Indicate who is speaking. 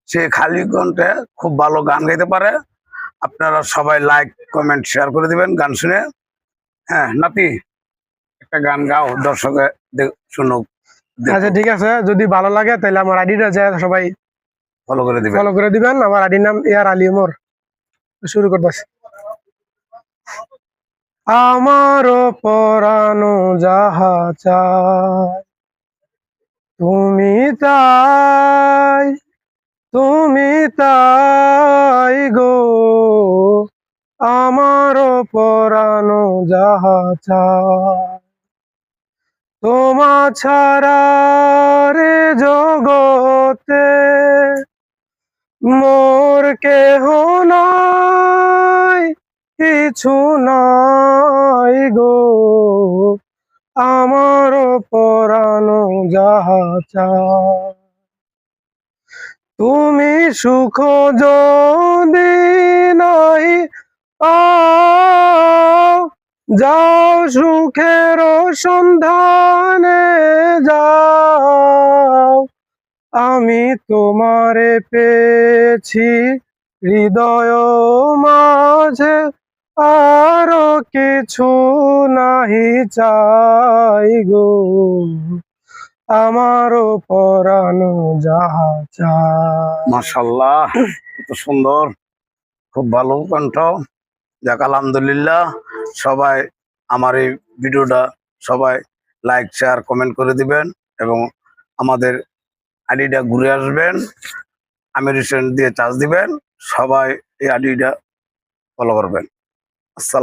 Speaker 1: সে খালি কণ্ঠে খুব ভালো গান গাইতে পারে। আপনারা সবাই লাইক কমেন্ট শেয়ার করে দিবেন গান শুনে। হ্যাঁ নাতি, একটা গান গাও, দর্শকে শুনুক।
Speaker 2: আচ্ছা ঠিক আছে, যদি ভালো লাগে তাহলে আমার আইডিটা যায় সবাই
Speaker 1: ফলো করে দিবেন।
Speaker 2: ফলো করে দিবেন। আমার আইডির নাম এআর আলী ওমর। শুরু করতেছি। আমার পরানো যাহা চায় তুমি তাই, তুমি তাই গো। আমার পরানো যাহা চায় তোমা ছাড়া রে জগতে মোর কেহ নাই, কিছু নাই গো। আমার পরানো যাহা চায় তুমি সুখ যদি নাই পাও, যাও সুখের সন্ধানে যাও। আমি তোমারে পেয়েছি হৃদয় মাঝে, আরো কিছু নাহি চাই গো। আমারও পরানো যাহা চায়।
Speaker 1: মাশাআল্লাহ, কত সুন্দর, খুব ভালো কণ্ঠ। যাক আলহামদুলিল্লাহ। সবাই আমার এই ভিডিওটা সবাই লাইক শেয়ার কমেন্ট করে দিবেন এবং আমাদের আইডিটা ঘুরে আসবেন, আমির হোসেন দিয়ে চার্জ দিবেন। সবাই এই আইডিটা ফলো করবেন। আসসালাম।